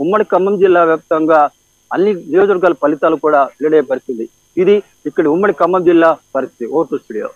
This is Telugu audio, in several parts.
ఉమ్మడి ఖమ్మం జిల్లా వ్యాప్తంగా అన్ని నియోజకవర్గాల ఫలితాలు కూడా వెల్లడే పరిస్థితి. ఇది ఇక్కడ ఉమ్మడి ఖమ్మం జిల్లా పరిస్థితి. Vote studio.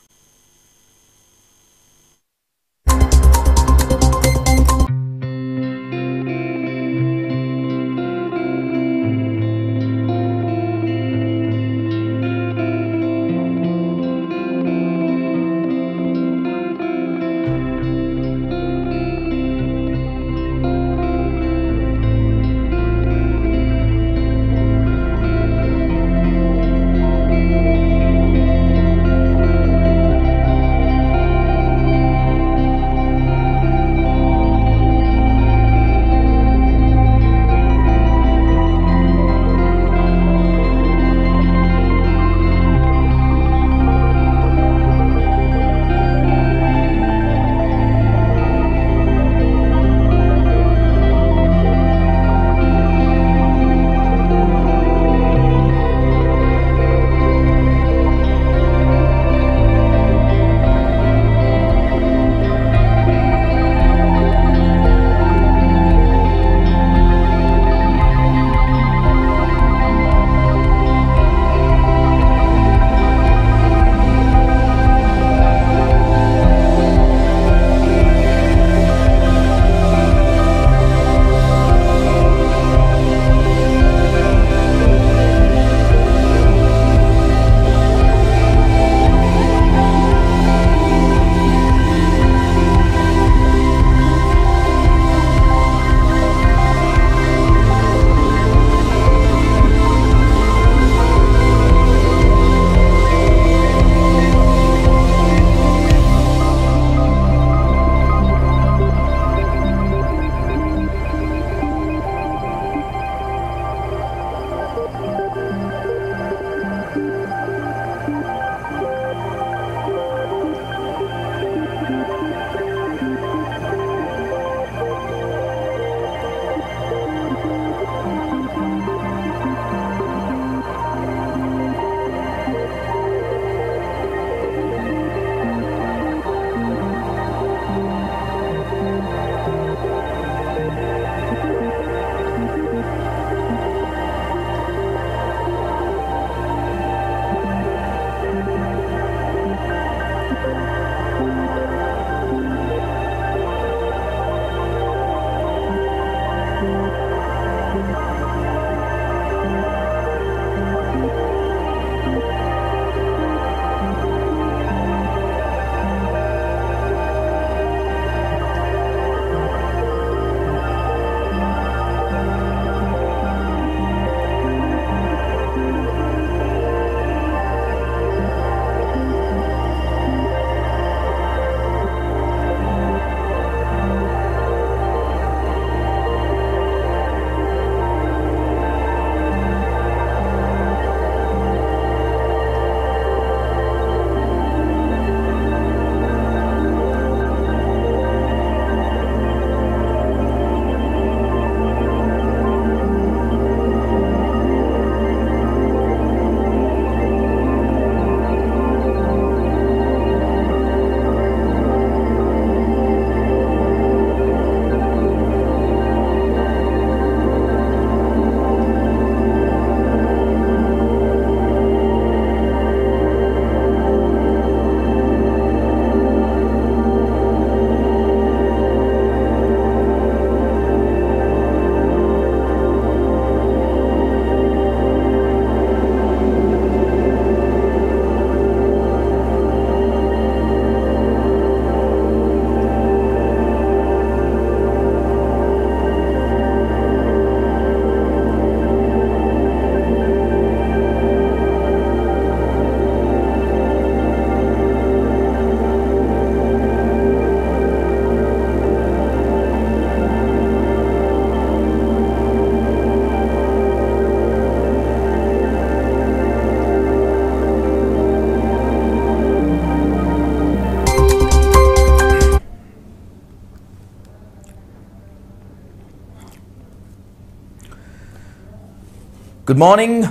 Good morning,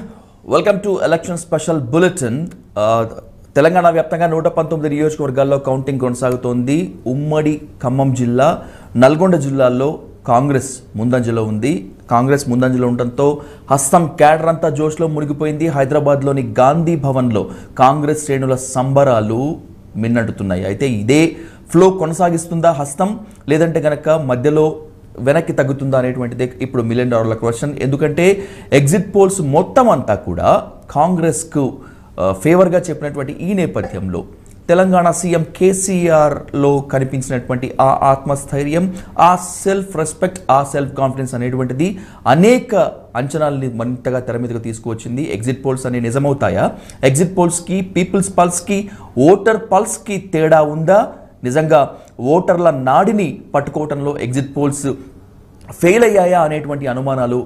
welcome to election special bulletin. Telangana వ్యాప్తంగా 119 నియోజకవర్గాల్లో కౌంటింగ్ కొనసాగుతోంది. ఉమ్మడి ఖమ్మం జిల్లా, నల్గొండ జిల్లాల్లో కాంగ్రెస్ ముందంజలో ఉంది. కాంగ్రెస్ ముందంజలో ఉండటంతో హస్తం క్యాడర్ అంతా జోష్లో మునిగిపోయింది. హైదరాబాద్లోని గాంధీ భవన్లో కాంగ్రెస్ శ్రేణుల సంబరాలు మిన్నట్టుతున్నాయి. అయితే ఇదే ఫ్లో కొనసాగిస్తుందా హస్తం, లేదంటే గనక మధ్యలో వెనక్కి తగ్గుతుందా అనేటువంటిదే ఇప్పుడు $1 మిలియన్ క్వశ్చన్. ఎందుకంటే ఎగ్జిట్ పోల్స్ మొత్తం అంతా కూడా కాంగ్రెస్కు ఫేవర్గా చెప్పినటువంటి ఈ నేపథ్యంలో తెలంగాణ సీఎం కేసీఆర్లో కనిపించినటువంటి ఆ ఆత్మస్థైర్యం, ఆ సెల్ఫ్ రెస్పెక్ట్, ఆ సెల్ఫ్ కాన్ఫిడెన్స్ అనేటువంటిది అనేక అంచనాలని మరింతగా తెర మీదకు తీసుకువచ్చింది. ఎగ్జిట్ పోల్స్ అనేవి నిజమవుతాయా? ఎగ్జిట్ పోల్స్కి, పీపుల్స్ పల్స్కి, ఓటర్ పల్స్కి తేడా ఉందా? నిజంగా ఓటర్ల నాడిని పట్టుకోవటంలో ఎగ్జిట్ పోల్స్ ఫెయిల్ అయ్యాయా అనేటువంటి అనుమానాలు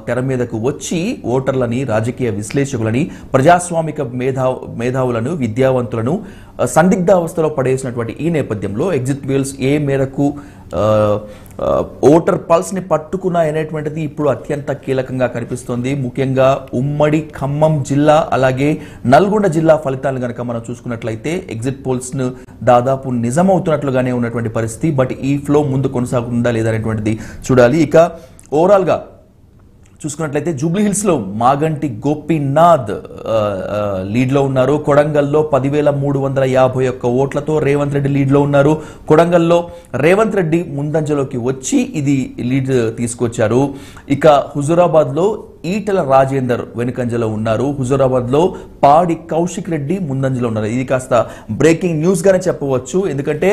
తెర మీదకు వచ్చి ఓటర్లని, రాజకీయ విశ్లేషకులని, ప్రజాస్వామిక మేధావులను, విద్యావంతులను సందిగ్ధావస్థలో పడేసినటువంటి ఈ నేపథ్యంలో ఎగ్జిట్ పోల్స్ ఏ మేరకు ఓటర్ పల్స్ని పట్టుకున్నాయనేటువంటిది ఇప్పుడు అత్యంత కీలకంగా కనిపిస్తోంది. ముఖ్యంగా ఉమ్మడి ఖమ్మం జిల్లా అలాగే నల్గొండ జిల్లా ఫలితాలను కనుక మనం చూసుకున్నట్లయితే ఎగ్జిట్ పోల్స్ను దాదాపు నిజమవుతున్నట్లుగానే ఉన్నటువంటి పరిస్థితి. బట్ ఈ ఫ్లో ముందు కొనసాగుతుందా లేదా అనేటువంటిది చూడాలి. ఇక ఓవరాల్గా చూసుకున్నట్లయితే జూబ్లీహిల్స్లో మాగంటి గోపీనాథ్ లీడ్లో ఉన్నారు. కొడంగల్లో 10,351 ఓట్లతో రేవంత్ రెడ్డి లీడ్లో ఉన్నారు. కొడంగల్లో రేవంత్ రెడ్డి ముందంజలోకి వచ్చి ఇది లీడ్ తీసుకొచ్చారు. ఇక హుజూరాబాద్లో ఈటల రాజేందర్ వెనుకంజలో ఉన్నారు. హుజూరాబాద్లో పాడి కౌశిక్ రెడ్డి ముందంజలో ఉన్నారు. ఇది కాస్త బ్రేకింగ్ న్యూస్ గానే చెప్పవచ్చు. ఎందుకంటే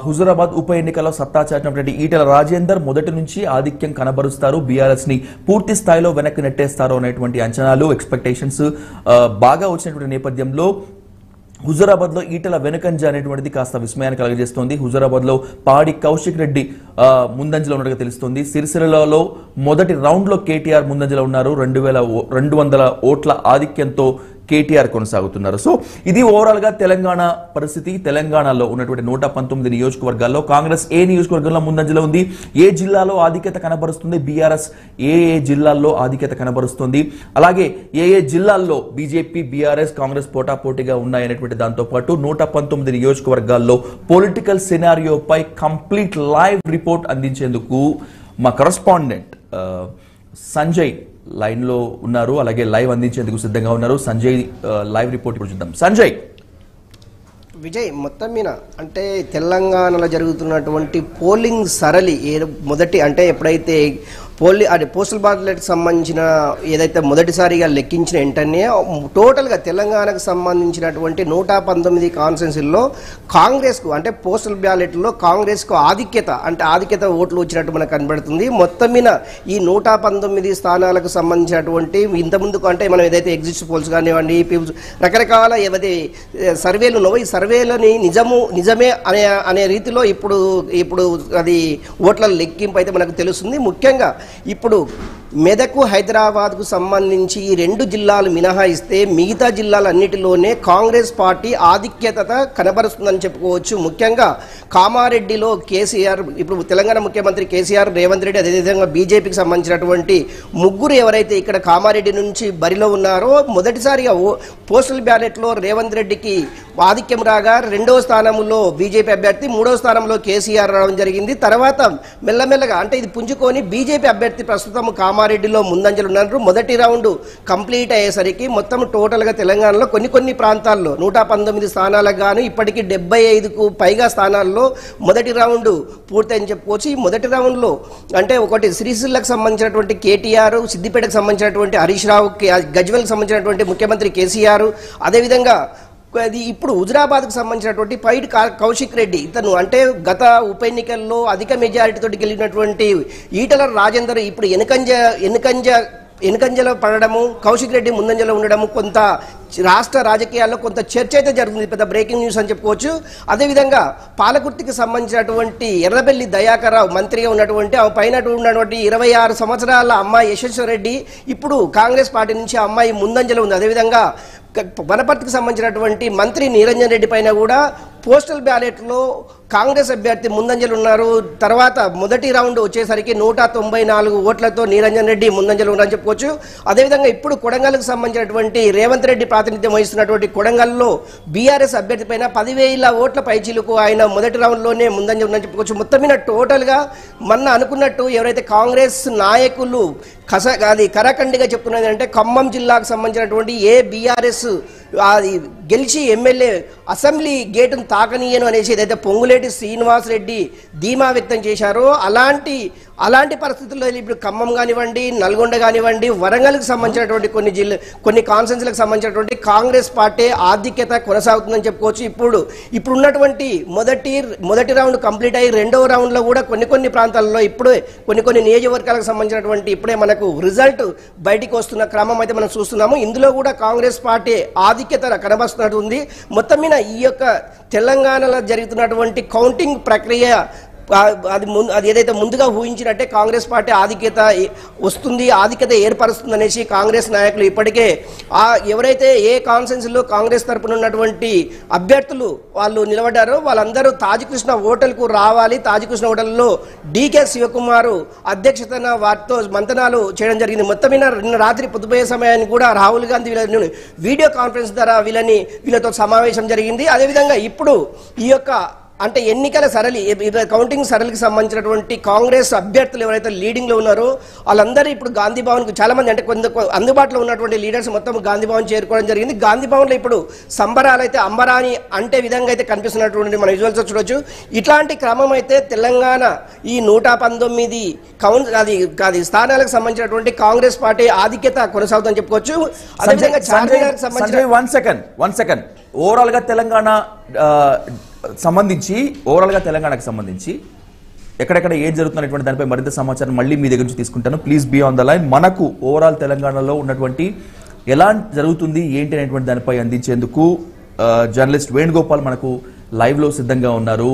హుజూరాబాద్ ఉప ఎన్నికల్లో సత్తా చాటినటువంటి ఈటల రాజేందర్ మొదటి నుంచి ఆధిక్యం కనబరుస్తారు. బీఆర్ఎస్ ని పూర్తి స్థాయిలో వెనక్కి నెట్టేస్తారు అనేటువంటి అంచనాలు, ఎక్స్పెక్టేషన్స్ బాగా వచ్చినటువంటి నేపథ్యంలో హుజూరాబాద్లో ఈటల వెనుకంజ అనేటువంటిది కాస్త విస్మయాన్ని కలుగజేస్తోంది. హుజూరాబాద్లో పాడి కౌశిక్ రెడ్డి ముందంజలో ఉన్నట్టుగా తెలుస్తోంది. సిరిసిల్లలో మొదటి రౌండ్లో కేటీఆర్ ముందంజలో ఉన్నారు. 2,200 ఓట్ల ఆధిక్యంతో కేటీఆర్ కొనసాగుతున్నారు. సో ఇది ఓవరాల్గా తెలంగాణ పరిస్థితి. తెలంగాణలో ఉన్నటువంటి 119 నియోజకవర్గాల్లో కాంగ్రెస్ ఏ నియోజకవర్గంలో ముందంజలో ఉంది, ఏ జిల్లాలో ఆధిక్యత కనబరుస్తుంది, బీఆర్ఎస్ ఏ జిల్లాల్లో ఆధిక్యత కనబరుస్తుంది, అలాగే ఏ జిల్లాల్లో బీజేపీ, బీఆర్ఎస్, కాంగ్రెస్ పోటాపోటీగా ఉన్నాయనేటువంటి దాంతో పాటు 119 నియోజకవర్గాల్లో పొలిటికల్ సినారియోపై కంప్లీట్ లైవ్ రిపోర్ట్ అందించేందుకు మా కరెస్పాండెంట్ సంజయ్ లైన్ లో ఉన్నారు. అలాగే లైవ్ అందించేందుకు సిద్ధంగా ఉన్నారు. సంజయ్ లైవ్ రిపోర్ట్ ఇప్పుడు చూద్దాం. సంజయ్. విజయ్, మొత్తం మీద అంటే తెలంగాణలో జరుగుతున్నటువంటి పోలింగ్ సరళి మొదటి అంటే ఎప్పుడైతే పోస్టల్ బ్యాలెట్కి సంబంధించిన ఏదైతే మొదటిసారిగా లెక్కించిన వెంటనే టోటల్గా తెలంగాణకు సంబంధించినటువంటి 119 కాన్స్టిట్యున్సీల్లో కాంగ్రెస్కు అంటే పోస్టల్ బ్యాలెట్లో కాంగ్రెస్కు ఆధిక్యత ఓట్లు వచ్చినట్టు మనకు కనబడుతుంది. మొత్తం మీద ఈ 119 స్థానాలకు సంబంధించినటువంటి ఇంతకుముందుకు అంటే మనం ఏదైతే ఎగ్జిట్ పోల్స్ కానివ్వండి, రకరకాల ఏవైతే సర్వేలు ఉన్నావో ఈ సర్వేలని నిజమే అనే రీతిలో ఇప్పుడు అది ఓట్ల లెక్కింపు అయితే మనకు తెలుస్తుంది. ముఖ్యంగా ఇప్పుడు మెదక్, హైదరాబాద్కు సంబంధించి ఈ 2 జిల్లాలు మినహాయిస్తే మిగతా జిల్లాలన్నిటిలోనే కాంగ్రెస్ పార్టీ ఆధిక్యత కనబరుస్తుందని చెప్పుకోవచ్చు. ముఖ్యంగా కామారెడ్డిలో కేసీఆర్, ఇప్పుడు తెలంగాణ ముఖ్యమంత్రి కేసీఆర్, రేవంత్ రెడ్డి, అదేవిధంగా బీజేపీకి సంబంధించినటువంటి ముగ్గురు ఎవరైతే ఇక్కడ కామారెడ్డి నుంచి బరిలో ఉన్నారో మొదటిసారిగా పోస్టల్ బ్యాలెట్లో రేవంత్ రెడ్డికి ఆధిక్యం రాగా 2వ స్థానంలో బీజేపీ అభ్యర్థి, 3వ స్థానంలో కేసీఆర్ రావడం జరిగింది. తర్వాత మెల్లమెల్లగా అంటే ఇది పుంజుకొని బీజేపీ అభ్యర్థి ప్రస్తుతం కామారెడ్డిలో ముందంజలు ఉన్నారు. మొదటి రౌండ్ కంప్లీట్ అయ్యేసరికి మొత్తం టోటల్గా తెలంగాణలో కొన్ని ప్రాంతాల్లో 119 స్థానాలకు గాను ఇప్పటికీ 75కు పైగా స్థానాల్లో మొదటి రౌండ్ పూర్తని చెప్పుకోవచ్చు. ఈ మొదటి రౌండ్లో అంటే ఒకటి సిరిసిల్లకు సంబంధించినటువంటి కేటీఆర్, సిద్దిపేటకు సంబంధించినటువంటి హరీష్ రావు, గజ్వెల్కి సంబంధించినటువంటి ముఖ్యమంత్రి కేసీఆర్, అదేవిధంగా అది ఇప్పుడు హుజురాబాద్కు సంబంధించినటువంటి పైడి కౌశిక్ రెడ్డి, ఇతను అంటే గత ఉప ఎన్నికల్లో అధిక మెజారిటీతో గెలిచినటువంటి ఈటల రాజేందర్ ఇప్పుడు ఎన్నికంజలో పడడము, కౌశిక్ రెడ్డి ముందంజలో ఉండడము కొంత రాష్ట్ర రాజకీయాల్లో కొంత చర్చ అయితే జరుగుతుంది. పెద్ద బ్రేకింగ్ న్యూస్ అని చెప్పుకోవచ్చు. అదేవిధంగా పాలకుర్తికి సంబంధించినటువంటి ఎర్రబెల్లి దయాకర్ రావు మంత్రిగా ఉన్నటువంటి ఆ పైన ఉన్నటువంటి 26 సంవత్సరాల అమ్మాయి యశస్వరెడ్డి ఇప్పుడు కాంగ్రెస్ పార్టీ నుంచి ఆ అమ్మాయి ముందంజలో ఉంది. అదేవిధంగా వనపర్తికి సంబంధించినటువంటి మంత్రి నిరంజన్ రెడ్డి పైన కూడా పోస్టల్ బ్యాలెట్లో కాంగ్రెస్ అభ్యర్థి ముందంజలు ఉన్నారు. తర్వాత మొదటి రౌండ్ వచ్చేసరికి 194 ఓట్లతో నిరంజన్ రెడ్డి ముందంజలు ఉన్నారని చెప్పుకోవచ్చు. అదేవిధంగా ఇప్పుడు కొడంగల్కు సంబంధించినటువంటి రేవంత్ రెడ్డి ప్రాతినిధ్యం వహిస్తున్నటువంటి కొడంగల్లో బీఆర్ఎస్ అభ్యర్థి పైన 10,000 ఓట్ల పైచీలకు ఆయన మొదటి రౌండ్లోనే ముందంజలు ఉన్నారని చెప్పుకోవచ్చు. మొత్తం మీద టోటల్గా మొన్న అనుకున్నట్టు ఎవరైతే కాంగ్రెస్ నాయకులు కరాఖండిగా చెప్తున్నది అంటే ఖమ్మం జిల్లాకు సంబంధించినటువంటి ఏ బీఆర్ఎస్ అది గెలిచి ఎమ్మెల్యే అసెంబ్లీ గేటును తాకనీయను అనేసి ఏదైతే పొంగులేటి శ్రీనివాస్ రెడ్డి ధీమా వ్యక్తం చేశారో అలాంటి పరిస్థితుల్లో ఇప్పుడు ఖమ్మం కానివ్వండి, నల్గొండ కానివ్వండి, వరంగల్కి సంబంధించినటువంటి కొన్ని కాన్స్టిట్యున్సీలకు సంబంధించినటువంటి కాంగ్రెస్ పార్టీ ఆధిక్యత కొనసాగుతుందని చెప్పుకోవచ్చు. ఇప్పుడు ఉన్నటువంటి మొదటి రౌండ్ కంప్లీట్ అయ్యి రెండవ రౌండ్లో కూడా కొన్ని ప్రాంతాల్లో ఇప్పుడే కొన్ని నియోజకవర్గాలకు సంబంధించినటువంటి ఇప్పుడే మనకు రిజల్ట్ బయటికి వస్తున్న క్రమం అయితే మనం చూస్తున్నాము. ఇందులో కూడా కాంగ్రెస్ పార్టీ ఆధిక్యత కనబరుస్తున్నట్టుంది. మొత్తం మీద ఈ యొక్క తెలంగాణలో జరుగుతున్నటువంటి కౌంటింగ్ ప్రక్రియ అది ఏదైతే ముందుగా ఊహించినట్టే కాంగ్రెస్ పార్టీ ఆధిక్యత ఏర్పరుస్తుంది అనేసి కాంగ్రెస్ నాయకులు ఇప్పటికే ఎవరైతే ఏ కాన్ఫరెన్స్లో కాంగ్రెస్ తరపున ఉన్నటువంటి అభ్యర్థులు వాళ్ళు నిలబడ్డారో వాళ్ళందరూ తాజకృష్ణ హోటల్కు రావాలి. తాజకృష్ణ హోటల్లో డీకే శివకుమార్ అధ్యక్షతన వారితో మంతనాలు చేయడం జరిగింది. మొత్తం మీద నిన్న రాత్రి పొద్దుపోయే సమయాన్ని కూడా రాహుల్ గాంధీ వీడియో కాన్ఫరెన్స్ ద్వారా వీళ్ళతో సమావేశం జరిగింది. అదేవిధంగా ఇప్పుడు ఈ యొక్క అంటే ఎన్నికల కౌంటింగ్ సరళికి సంబంధించినటువంటి కాంగ్రెస్ అభ్యర్థులు ఎవరైతే లీడింగ్ లో ఉన్నారో వాళ్ళందరూ ఇప్పుడు గాంధీ భవన్ కు చాలా మంది అంటే అందుబాటులో ఉన్నటువంటి లీడర్స్ మొత్తం గాంధీ భవన్ చేరుకోవడం జరిగింది. గాంధీ భవన్ లో ఇప్పుడు సంబరాలు అయితే అంబరాని అంటే విధంగా అయితే కనిపిస్తున్నటువంటి మన విజువల్స్ చూడొచ్చు. ఇట్లాంటి క్రమం అయితే తెలంగాణ ఈ 119 స్థానాలకు సంబంధించినటువంటి కాంగ్రెస్ పార్టీ ఆధిక్యత కొనసాగుతుందని చెప్పుకోవచ్చు. అదేవిధంగా వన్ సెకండ్ ఓవరాల్ గా తెలంగాణకు సంబంధించి ఎక్కడెక్కడ ఏం జరుగుతున్నటువంటి దానిపై మరింత సమాచారం మళ్ళీ మీ దగ్గర నుంచి తీసుకుంటాను. Please be on the line. మనకు ఓవరాల్ తెలంగాణలో ఉన్నటువంటి ఎలా జరుగుతుంది ఏంటి అనేటువంటి దానిపై అందించేందుకు జర్నలిస్ట్ వేణుగోపాల్ మనకు లైవ్ లో సిద్ధంగా ఉన్నారు.